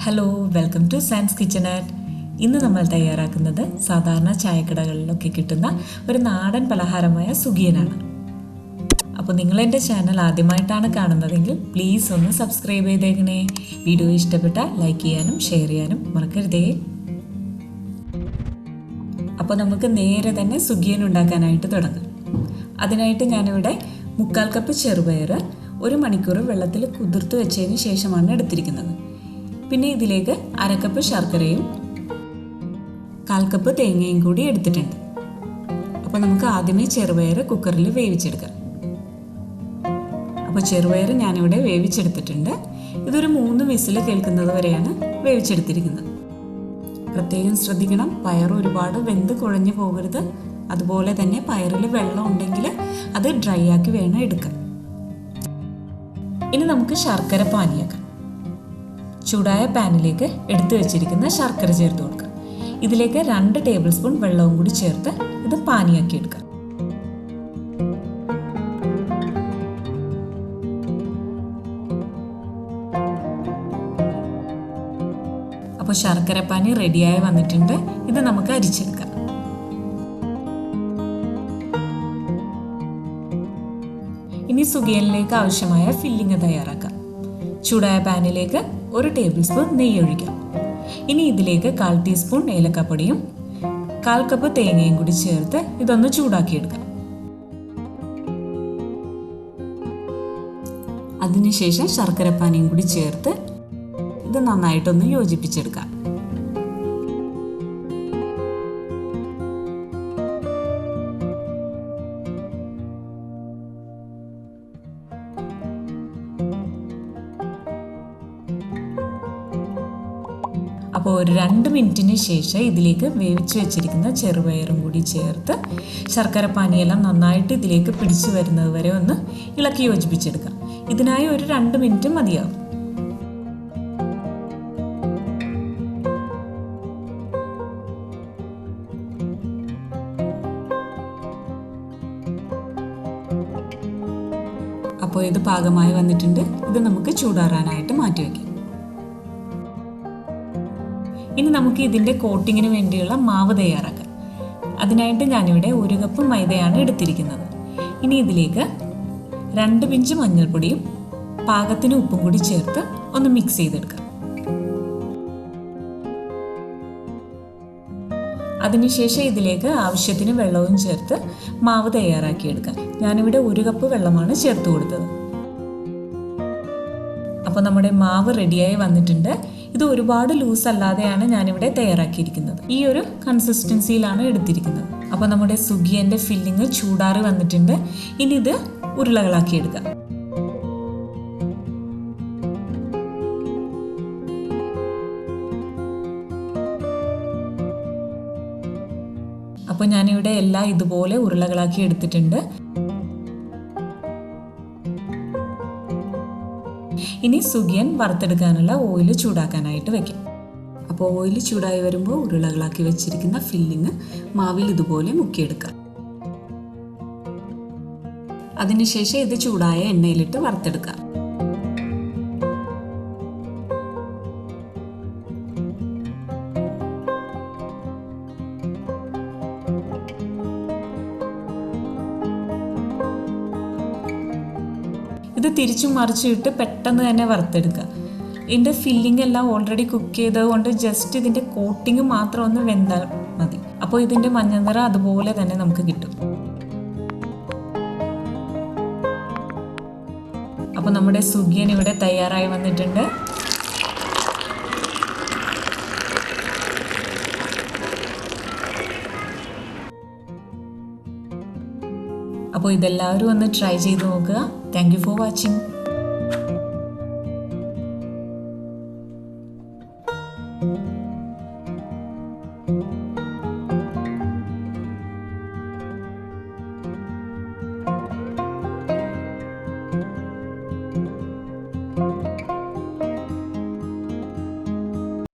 Hello, welcome to science kitchenette. ഇന്ന് നമ്മൾ തയ്യാറാക്കുന്നത് സാധാരണ ചായക്കടകളിലൊക്കെ കിട്ടുന്ന ഒരു നാടൻ പലഹാരമായ സുഗിയനാണ്. അപ്പോൾ നിങ്ങൾ എൻ്റെ ചാനൽ ആദ്യമായിട്ടാണ് കാണുന്നതെങ്കിൽ പ്ലീസ് ഒന്ന് സബ്സ്ക്രൈബ് ചെയ്തേക്കണേ. വീഡിയോ ഇഷ്ടപ്പെട്ടാൽ ലൈക്ക് ചെയ്യാനും ഷെയർ ചെയ്യാനും മറക്കരുതേ. അപ്പോൾ നമുക്ക് നേരെ തന്നെ സുഗിയൻ ഉണ്ടാക്കാനായിട്ട് തുടങ്ങാം. അതിനായിട്ട് ഞാനിവിടെ 3/4 കപ്പ് ചെറുപയർ 1 മണിക്കൂർ വെള്ളത്തിൽ കുതിർത്ത് വെച്ചതിന് ശേഷമാണ് എടുത്തിരിക്കുന്നത്. പിന്നെ ഇതിലേക്ക് 1/2 കപ്പ് ശർക്കരയും 1/4 കപ്പ് തേങ്ങയും കൂടി എടുത്തിട്ടുണ്ട്. അപ്പോൾ നമുക്ക് ആദ്യമേ ചെറുപയർ കുക്കറിൽ വേവിച്ചെടുക്കാം. അപ്പോൾ ചെറുപയർ ഞാനിവിടെ വേവിച്ചെടുത്തിട്ടുണ്ട്. ഇതൊരു 3 വിസിൽ കേൾക്കുന്നത് വരെയാണ് വേവിച്ചെടുത്തിരിക്കുന്നത്. പ്രത്യേകം ശ്രദ്ധിക്കണം, പയർ ഒരുപാട് വെന്ത് കുഴഞ്ഞു പോകരുത്. അതുപോലെ തന്നെ പയറിൽ വെള്ളം ഉണ്ടെങ്കിൽ അത് ഡ്രൈ ആക്കി വേണം എടുക്കാൻ. ഇനി നമുക്ക് ശർക്കര പാനിയാക്കാം. ചൂടായ പാനിലേക്ക് എടുത്തു വെച്ചിരിക്കുന്ന ശർക്കര ചേർത്ത് കൊടുക്കാം. ഇതിലേക്ക് 2 ടേബിൾ സ്പൂൺ വെള്ളവും കൂടി ചേർത്ത് ഇത് പാനിയാക്കി എടുക്കാം. അപ്പോൾ ശർക്കര പാനി റെഡിയായി വന്നിട്ടുണ്ട്. ഇത് നമുക്ക് അരിച്ചെടുക്കാം. ഇനി സുഗിയനിലേക്ക് ആവശ്യമായ ഫില്ലിംഗ് തയ്യാറാക്കാം. ചൂടായ പാനിലേക്ക് 1 ടേബിൾ സ്പൂൺ നെയ്യ് ഒഴിക്കാം. ഇനി ഇതിലേക്ക് 1/4 ടീസ്പൂൺ ഏലക്കപ്പൊടിയും 1/4 കപ്പ് തേങ്ങയും കൂടി ചേർത്ത് ഇതൊന്ന് ചൂടാക്കിയെടുക്കാം. അതിനുശേഷം ശർക്കരപ്പാനിയും കൂടി ചേർത്ത് ഇത് നന്നായിട്ടൊന്ന് യോജിപ്പിച്ചെടുക്കാം. അപ്പോൾ ഒരു 2 മിനിറ്റിന് ശേഷം ഇതിലേക്ക് വേവിച്ച് വെച്ചിരിക്കുന്ന ചെറുപയറും കൂടി ചേർത്ത് ശർക്കര പാനിയെല്ലാം നന്നായിട്ട് ഇതിലേക്ക് പിടിച്ചു വരുന്നത് വരെ ഒന്ന് ഇളക്കി യോജിപ്പിച്ചെടുക്കാം. ഇതിനായി ഒരു 2 മിനിറ്റ് മതിയാവും. അപ്പോൾ ഇത് പാകമായി വന്നിട്ടുണ്ട്. ഇത് നമുക്ക് ചൂടാറാനായിട്ട് മാറ്റിവെക്കാം. ഇനി നമുക്ക് ഇതിൻ്റെ കോട്ടിങ്ങിന് വേണ്ടിയുള്ള മാവ് തയ്യാറാക്കാം. അതിനായിട്ട് ഞാനിവിടെ 1 കപ്പ് മൈദയാണ് എടുത്തിരിക്കുന്നത്. ഇനി ഇതിലേക്ക് 2 പിഞ്ച് മഞ്ഞൾപ്പൊടിയും പാകത്തിന് ഉപ്പും കൂടി ചേർത്ത് ഒന്ന് മിക്സ് ചെയ്തെടുക്കാം. അതിനുശേഷം ഇതിലേക്ക് ആവശ്യത്തിന് വെള്ളവും ചേർത്ത് മാവ് തയ്യാറാക്കിയെടുക്കാം. ഞാനിവിടെ 1 കപ്പ് വെള്ളമാണ് ചേർത്ത് കൊടുത്തത്. അപ്പോൾ നമ്മുടെ മാവ് റെഡിയായി വന്നിട്ടുണ്ട്. ഇത് ഒരുപാട് ലൂസ് അല്ലാതെയാണ് ഞാനിവിടെ തയ്യാറാക്കിയിരിക്കുന്നത്. ഈ ഒരു കൺസിസ്റ്റൻസിയിലാണ് എടുത്തിരിക്കുന്നത്. അപ്പോൾ നമ്മുടെ സുഗിയൻ്റെ ഫില്ലിങ് ചൂടാറി വന്നിട്ടുണ്ട്. ഇനി ഇത് ഉരുളകളാക്കി എടുക്കാം. അപ്പോൾ ഞാനിവിടെ എല്ലാം ഇതുപോലെ ഉരുളകളാക്കി എടുത്തിട്ടുണ്ട്. ഇനി സുഗിയൻ വറുത്തെടുക്കാനുള്ള ഓയിൽ ചൂടാക്കാനായിട്ട് വെക്കാം. അപ്പോൾ ഓയിൽ ചൂടായി വരുമ്പോൾ ഉരുളകളാക്കി വെച്ചിരിക്കുന്ന ഫില്ലിങ് മാവിൽ ഇതുപോലെ മുക്കിയെടുക്കാം. അതിനുശേഷം ഇത് ചൂടായ എണ്ണയിലിട്ട് വറുത്തെടുക്കാം. ഇത് തിരിച്ചും മറിച്ചും ഇട്ട് പെട്ടെന്ന് തന്നെ വറുത്തെടുക്കുക. ഇതിൻ്റെ ഫില്ലിംഗ് എല്ലാം ഓൾറെഡി കുക്ക് ചെയ്തത് കൊണ്ട് ജസ്റ്റ് ഇതിൻ്റെ കോട്ടിങ് മാത്രം ഒന്ന് വെന്താൽ മതി. അപ്പോൾ ഇതിൻ്റെ മഞ്ഞ നിറം അതുപോലെ തന്നെ നമുക്ക് കിട്ടും. അപ്പോൾ നമ്മുടെ സുഗിയൻ ഇവിടെ തയ്യാറായി വന്നിട്ടുണ്ട്. അപ്പോൾ ഇതെല്ലാവരും ഒന്ന് ട്രൈ ചെയ്ത് നോക്കുക. Thank you for watching.